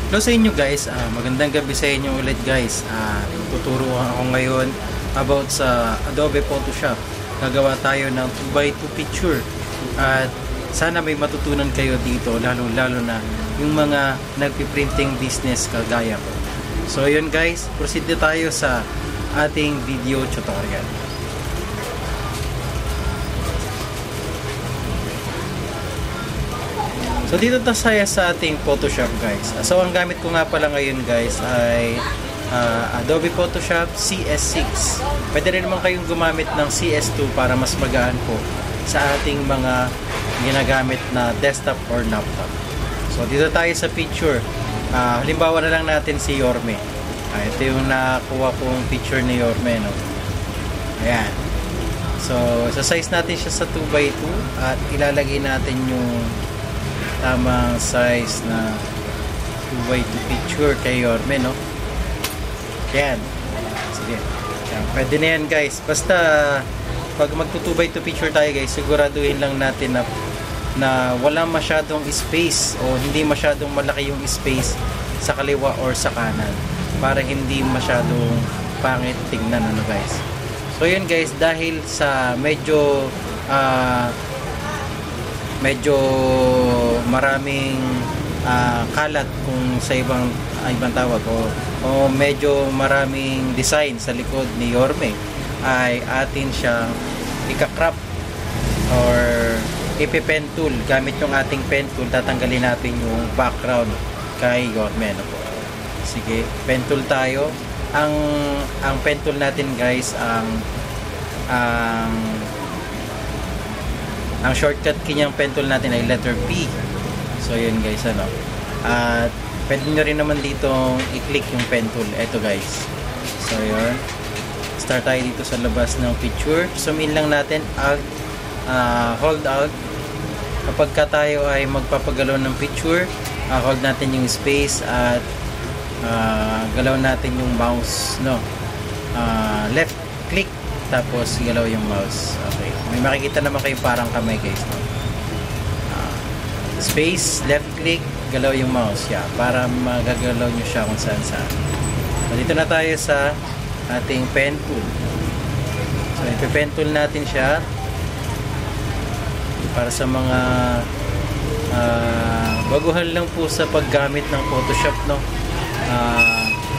Hello sa inyo guys, magandang gabi sa inyo ulit guys. Tuturo ako ngayon about sa Adobe Photoshop. Gagawa tayo ng 2x2 picture at sana may matutunan kayo dito, lalo na yung mga nagpiprinting business kagaya ko. So yun guys, proceed na tayo sa ating video tutorial. So dito tayo sa ating Photoshop guys. So ang gamit ko nga pala ngayon guys ay Adobe Photoshop CS6. Pwede rin naman kayong gumamit ng CS2 para mas magaan po sa ating mga ginagamit na desktop or laptop. So dito tayo sa picture. Halimbawa na lang natin si Yorme. Ito yung nakuha kong picture ni Yorme, no? Ayan. So sa size natin siya sa 2x2 at ilalagay natin yung tamang size na 2x2 picture kay Yorme, no? Yan. Sige. Yan. Pwede na yan guys. Basta pag magto 2x2 picture tayo guys, siguraduhin lang natin na wala masyadong space o hindi masyadong malaki yung space sa kaliwa or sa kanan para hindi masyadong pangit tignan, ano guys. So yun guys, dahil sa medyo maraming kalat kung sa ibang tawag o medyo maraming design sa likod ni Yorme, ay atin siyang ika-crop or ipi-pen tool. Gamit yung ating pen tool, tatanggalin natin yung background kay Yorme, no po. Sige, pen tool tayo. Ang pen tool natin guys, ang shortcut kanyang pen tool natin ay letter P. So yun guys, ano. At pwede nyo rin naman dito i-click yung pen tool. Ito guys. So yun. Start tayo dito sa labas ng picture. Zoom in lang natin. Alt, hold Alt. Kapag ka tayo ay magpapagalaw ng picture, hold natin yung space at galaw natin yung mouse, no. Left click tapos galaw yung mouse. Okay. May makikita naman kayo parang kamay guys, no? Space, left click, galaw yung mouse. Yeah, para magagalaw nyo siya kung saan saan. So, dito na tayo sa ating pen tool. So ipi-pen tool natin siya para sa mga baguhan lang po sa paggamit ng Photoshop, no.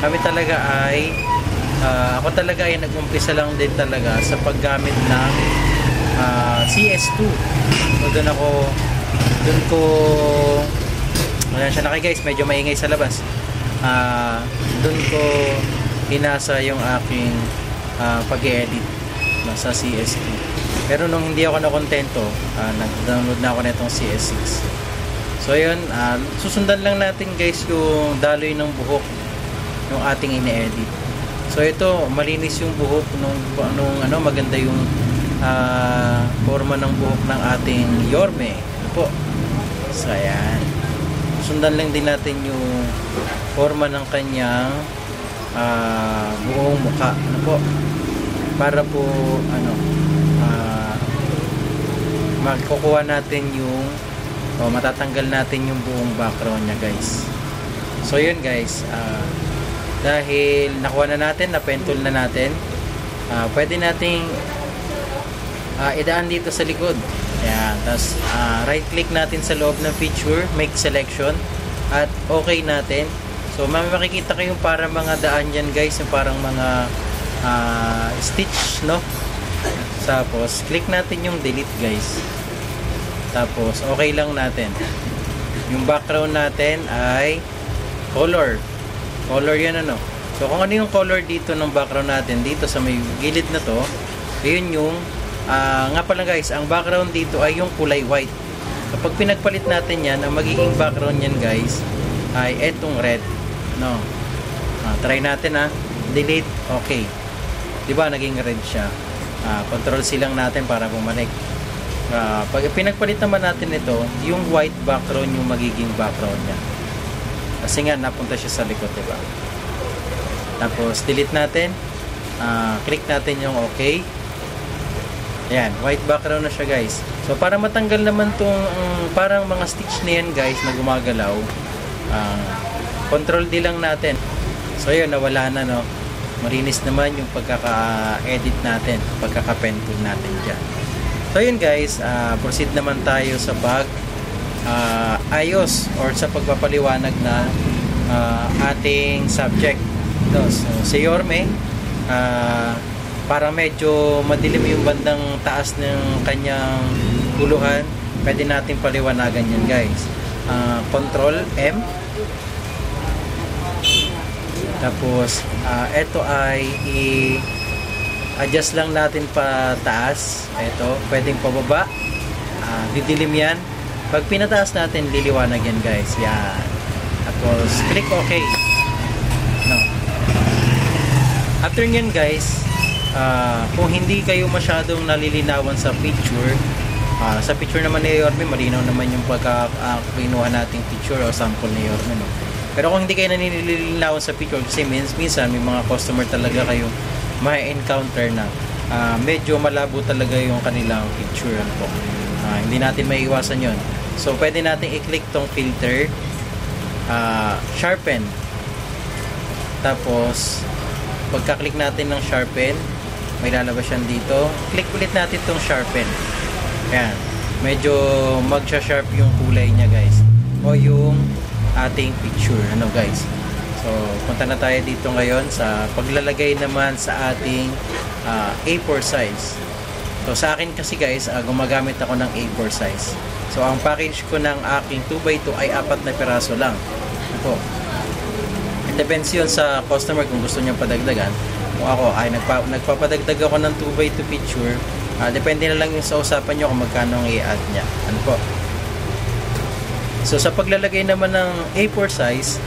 Kami talaga ay ako talaga ay nag-umpisa lang din talaga sa paggamit ng CS2. So doon ko ayan siya na guys, medyo maingay sa labas. Doon ko hinasa yung aking pag-edit sa CS2. Pero nung hindi ako nakontento, nag-download na ako nitong CS6. So yun, susundan lang natin guys yung daloy ng buhok yung ating ine-edit. So ito, malinis yung buhok nung maganda yung forma ng buhok ng ating Yorme. Ano po? So ayan. Sundan lang din natin yung forma ng kanyang buong mukha. Ano po? Para po magkukuha natin yung matatanggal natin yung buong background niya guys. So yun guys, dahil nakuha na natin, na-pen tool na natin, pwede nating idaan dito sa likod. Ayan, tapos right click natin sa loob ng picture, make selection at okay natin. So makikita kayong parang mga daan yan guys, yung parang mga stitch, no. Tapos click natin yung delete guys. Tapos okay lang natin. Yung background natin ay color yan, ano. So kung ano yung color dito ng background natin, dito sa may gilid na to, yun yung nga pala guys, ang background dito ay yung kulay white. Kapag pinagpalit natin yan, ang magiging background yan guys ay etong red, no. Try natin, delete, okay. Diba naging red siya. Control C lang natin para bumalik. Pag pinagpalit naman natin ito, yung white background yung magiging background niya. Kasi nga napunta siya sa likod, diba? Tapos delete natin, click natin yung okay. Ayan, white background na siya guys. So para matanggal naman tong parang mga stitch na yan guys na gumagalaw, Control D lang natin. So yun, nawala na, no. Marinis naman yung pagkaka-edit natin, pagkaka-pen tool natin dyan. So yun guys, proceed naman tayo sa ayos or sa pagpapaliwanag na ating subject. So si Yorme, para medyo madilim yung bandang taas ng kanyang guluhan, pwede natin paliwanagan yan guys. Control M, tapos ito ay i-adjust lang natin pa taas. Ito pwedeng pababa, didilim yan. Pag pinataas natin, liliwanag yan guys. Yan, tapos click OK. No. After nyan guys, kung hindi kayo masyadong nalilinawan sa picture, sa picture naman ni Yorme, malinaw naman yung pagka-kinuha nating picture o sample ni Yorme, no? Pero kung hindi kayo nanilinawan sa picture, kasi minsan may mga customer talaga kayong ma-encounter na medyo malabo talaga yung kanilang picture, ano po. Hindi natin maiiwasan yon. So pwede natin i-click tong filter, sharpen, tapos pagka-click natin ng sharpen, may lalabas yan dito. Click ulit natin tong sharpen. Ayan, medyo magsha-sharp yung kulay niya guys, o yung ating picture, ano guys. So punta na tayo dito ngayon sa paglalagay naman sa ating A4 size. So sa akin kasi guys, gumagamit ako ng A4 size. So ang package ko ng aking 2x2 ay 4 na piraso lang. Ito, depends yun sa customer kung gusto niyang padagdagan. Kung ako ay nagpapadagdag ako ng 2x2 picture, depende na lang yung sa usapan nyo kung magkano ang i-add niya. Ano po? So sa paglalagay naman ng A4 size,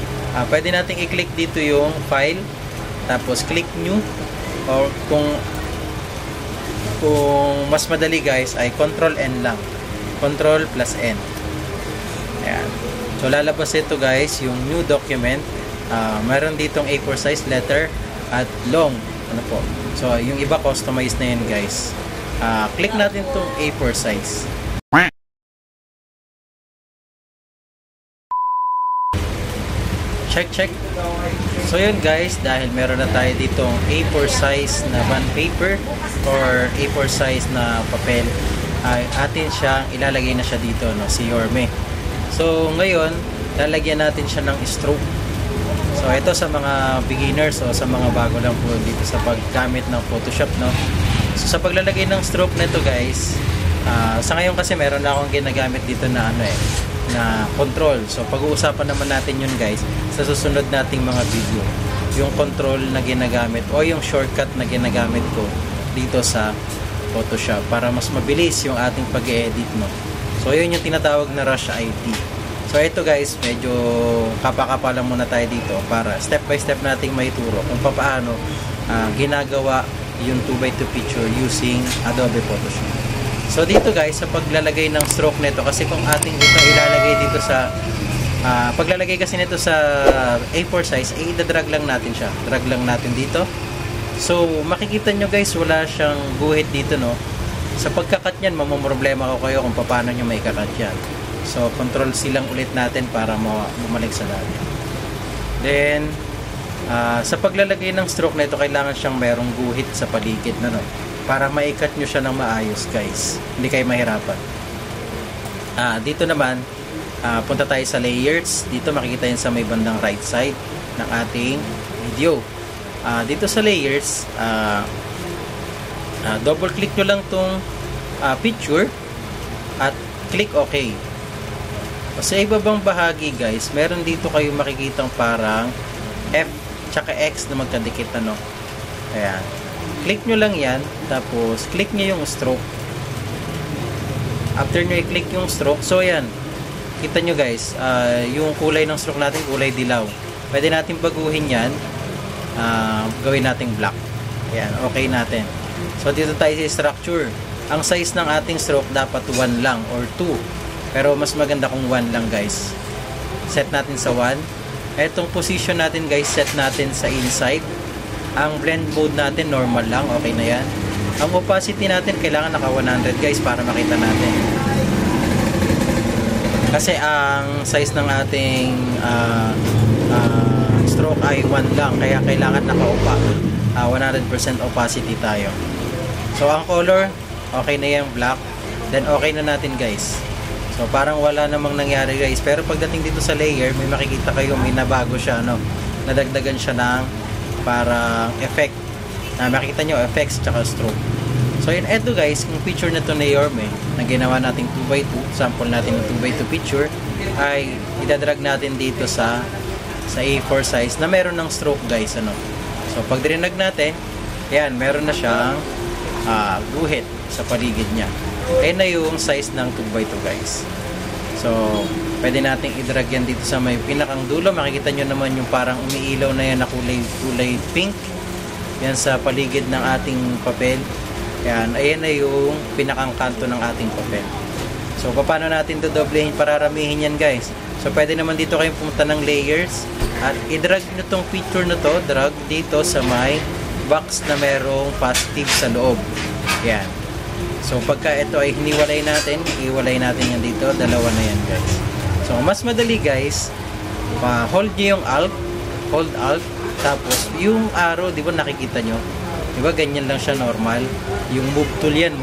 pwede natin i-click dito yung file, tapos click new, or kung mas madali guys ay Control N lang, Control plus N. Ayan. So lalabas ito guys yung new document. Meron ditong A4 size, letter at long, ano po. So yung iba customized na yan guys. Click natin itong A4 size. Check. So yun guys, dahil meron na tayo ditong A4 size na bond paper or A4 size na papel, ay atin siyang ilalagay na siya dito, no, si Yorme. So ngayon, lalagyan natin siya ng stroke. So ito sa mga beginners o sa mga bago lang po dito sa paggamit ng Photoshop, no. So sa paglalagay ng stroke nito guys, sa ngayon kasi meron na akong ginagamit dito na na control. So pag-uusapan naman natin yun guys sa susunod nating mga video, yung control na ginagamit o yung shortcut na ginagamit ko dito sa Photoshop para mas mabilis yung ating pag-edit, no. So yun yung tinatawag na Rush IT. So ito guys, medyo kapakapa lang muna tayo dito para step by step nating maituro kung paano ginagawa yung 2x2 picture using Adobe Photoshop. So dito guys, sa paglalagay ng stroke nito, kasi kung ating ito ilalagay dito sa paglalagay kasi nito sa A4 size, i-drag lang natin siya. Drag lang natin dito. So makikita nyo guys, wala siyang guhit dito, no. Sa pagkakat niyan, mamumroblema ko kayo kung paano nyo may kakat yan. So control C lang ulit natin para bumalik sa dati. Then sa paglalagay ng stroke nito, kailangan siyang merong guhit sa paligid na, no, para maikat nyo siya ng maayos guys, hindi kayo mahirapan. Dito naman, punta tayo sa layers. Dito makikita yun sa may bandang right side ng ating video. Dito sa layers, double click nyo lang tong picture at click OK. Sa ibabang bahagi guys, meron dito kayo makikitang parang F tsaka X na magkadikit, ano. Ayan, click nyo lang yan, tapos click nyo yung stroke. After nyo i-click yung stroke, so ayan, kita nyo guys, yung kulay ng stroke natin kulay dilaw. Pwede natin baguhin yan, gawin nating black. Ayan, okay natin. So dito tayo sa structure. Ang size ng ating stroke dapat 1 lang or 2, pero mas maganda kung 1 lang guys. Set natin sa 1. Etong position natin guys, set natin sa inside. Ang blend mode natin normal lang, okay na yan. Ang opacity natin kailangan naka 100 guys para makita natin. Kasi ang size ng ating stroke ay 1 lang, kaya kailangan naka-opa. 100% opacity tayo. So ang color, okay na yung black. Then okay na natin guys. So parang wala namang nangyari guys. Pero pagdating dito sa layer, may makikita kayo, may nabago siya, no? Nadagdagan siya ng parang effect. Makikita nyo, effects tsaka stroke. So yun, eto guys, yung picture na to ni Yorme, na ginawa nating 2x2, sample natin ng 2x2 picture, ay idadrag natin dito sa A4 size na meron ng stroke guys, ano. So pag drinag natin, yan, meron na siyang guhit sa paligid niya. Ayan na yung size ng 2x2 guys. So pwede nating idrag yan dito sa may pinakang dulo. Makikita nyo naman yung parang umiilaw na yan na kulay pink. Yan sa paligid ng ating papel. Yan, ayan na yung pinakang kanto ng ating papel. So paano natin dodoblehin, pararamihin yan guys. So pwede naman dito kayong pumunta ng layers at i-drag nyo tong picture na to, drag dito sa may box na merong positive sa loob. Yan. So pagka ito ay hiniwalay natin, iwalay natin yan dito, dalawa na yan guys. So mas madali guys, hold nyo yung alt, hold alt, tapos yung arrow, di ba nakikita nyo? Di ba ganyan lang siya normal? Yung move tool yan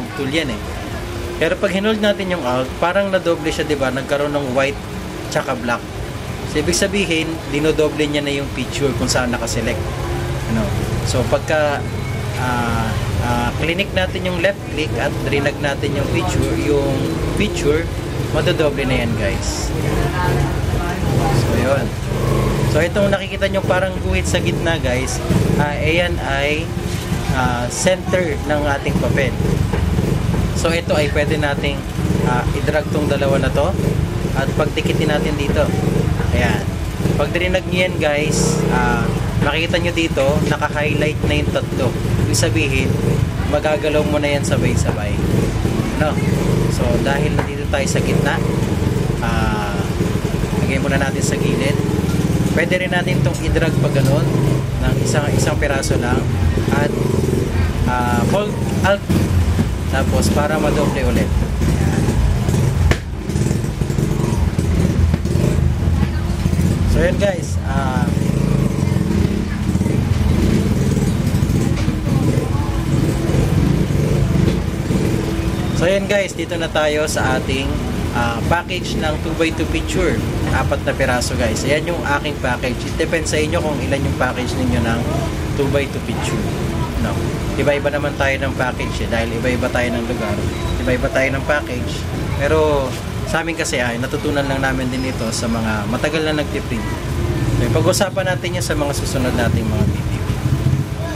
eh. Pero pag hinold natin yung alt, parang nadoble siya, di ba? Nagkaroon ng white tsaka black. So ibig sabihin, dinodoble niya na yung picture kung saan nakaselect. Ano? So pagka clinic natin yung left click at drinag natin yung picture, madodoble na yan guys. So yun. So itong nakikita nyo parang guhit sa gitna guys, ayan ay center ng ating papel. So ito ay pwede nating i-drag tong dalawa na to at pagdikitin natin dito. Ayan. Pag drinag nyo yan guys, makikita nyo dito naka-highlight na yung tatlo. Ibig sabihin, magagalaw mo na yan sabay-sabay. No? So dahil nandito tayo sa gitna, lagay muna natin sa gilid. Pwede rin natin itong i-drag pa ganun ng isang piraso lang at hold alt tapos para madoble ulit. Ayan. So yun guys, dito na tayo sa ating package ng 2x2 picture. 4 na piraso guys. Ayan yung aking package. It depends sa inyo kung ilan yung package ninyo ng 2x2 picture. No. Iba-iba naman tayo ng package dahil iba-iba tayo ng lugar. Iba-iba tayo ng package. Pero sa amin kasi ay natutunan lang namin din ito sa mga matagal na nagtiprint. So, pag-usapan natin yan sa mga susunod nating mga video.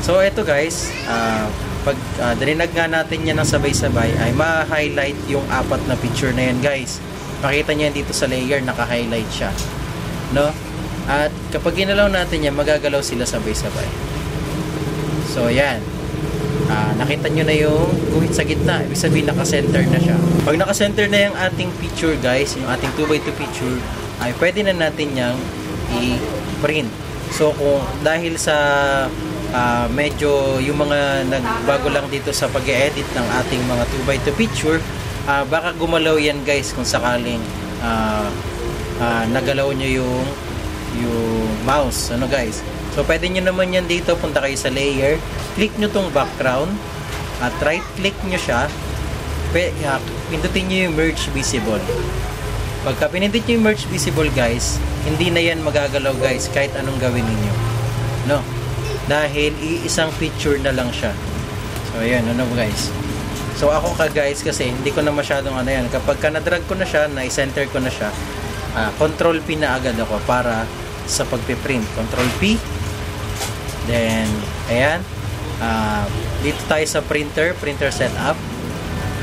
So ito guys, pag drinag nga natin yan ng sabay-sabay ay ma-highlight yung 4 na picture na yan guys. Makita nyo yan dito sa layer, naka-highlight siya, no? At kapag ginalaw natin yan, magagalaw sila sabay-sabay. So yan, nakita nyo na yung guhit sa gitna. Ibig sabihin naka-center na siya. Pag naka-center na yung ating picture guys, yung ating 2x2 picture, ay pwede na natin yang i-print. So kung dahil sa medyo yung mga nagbago lang dito sa pag-edit ng ating mga 2x2 picture, baka gumalaw yan guys kung sakaling nagalaw nyo yung mouse, ano guys. So pwede nyo naman yan dito, punta kayo sa layer, click nyo tong background at right click nyo siya, pindutin nyo yung merge visible. Pagka pinindit nyo yung merge visible guys, hindi na yan magagalaw guys kahit anong gawin ninyo, no? Dahil iisang picture na lang siya. So ayan, ano guys. So ako guys, kasi hindi ko na masyadong ano yan. Kapag na-drag ko na siya, na-center ko na siya, Control P na agad ako para sa pagpiprint. Control P. Then, ayan. Dito tayo sa printer setup.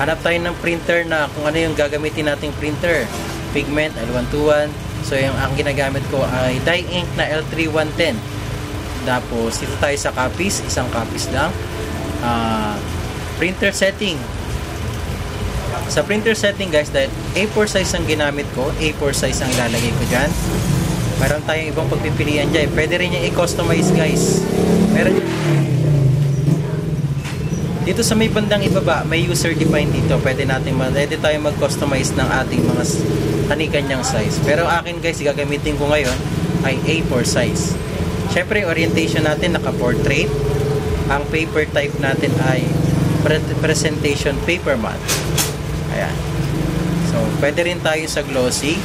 Hanap tayo ng printer na kung ano yung gagamitin nating printer. Pigment, L121. So yung ang ginagamit ko ay dye ink na L3110. Tapos, dito tayo sa copies. Isang copies lang. Printer setting. Sa printer setting guys, dahil A4 size ang ginamit ko, A4 size ang ilalagay ko dyan. Meron tayong ibang pagpipilian dyan. Pwede rin yung i-customize guys. Meron dito sa may bandang ibaba, may user defined dito. Pwede tayo mag-customize ng ating mga kani-kanyang size. Pero akin guys, gagamitin ko ngayon ay A4 size. Syempre, orientation natin naka-portrait. Ang paper type natin ay presentation paper matte. Ayan. So, pwede rin tayo sa glossy.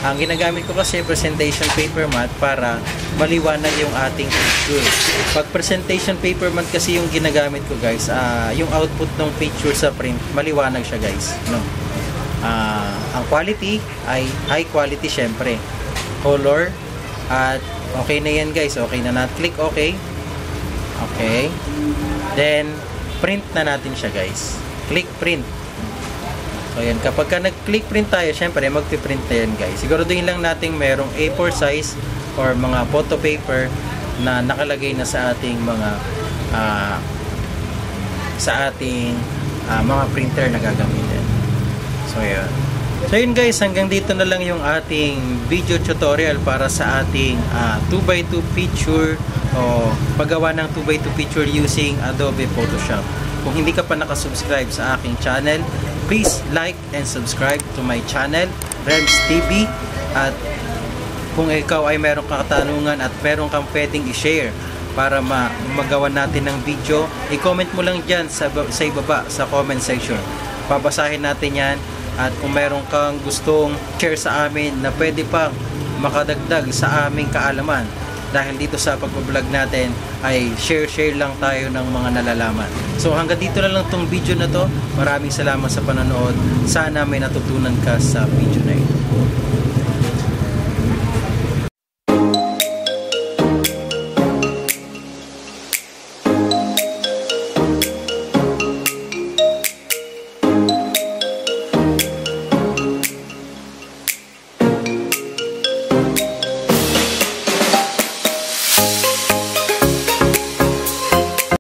Ang ginagamit ko kasi presentation paper matte para maliwanag yung ating picture. Pag presentation paper matte kasi yung ginagamit ko guys, yung output ng picture sa print, maliwanag siya guys. No? Ang quality ay high quality syempre. Color at okay na yan guys. Okay na natin. Click okay. Okay. Then, print na natin siya guys. Click print. So, yan. Kapag ka nag-click print tayo, syempre, mag-print na yan, guys. Siguraduhin lang natin merong A4 size or mga photo paper na nakalagay na sa ating mga mga printer na gagamitin. So, yan. So, yun guys. Hanggang dito na lang yung ating video tutorial para sa ating 2x2 picture o paggawa ng 2x2 picture using Adobe Photoshop. Kung hindi ka pa nakasubscribe sa aking channel, please like and subscribe to my channel, Rems TV. At kung ikaw ay meron kang katanungan at meron kang pwedeng i-share para magawa natin ng video, i-comment mo lang dyan sa ibaba sa comment section. Babasahin natin yan. At kung meron kang gustong share sa amin na pwede pang makadagdag sa aming kaalaman, dahil dito sa pag-vlog natin ay share lang tayo ng mga nalalaman. So hanggang dito na lang tong video na to. Maraming salamat sa panonood. Sana may natutunan ka sa video na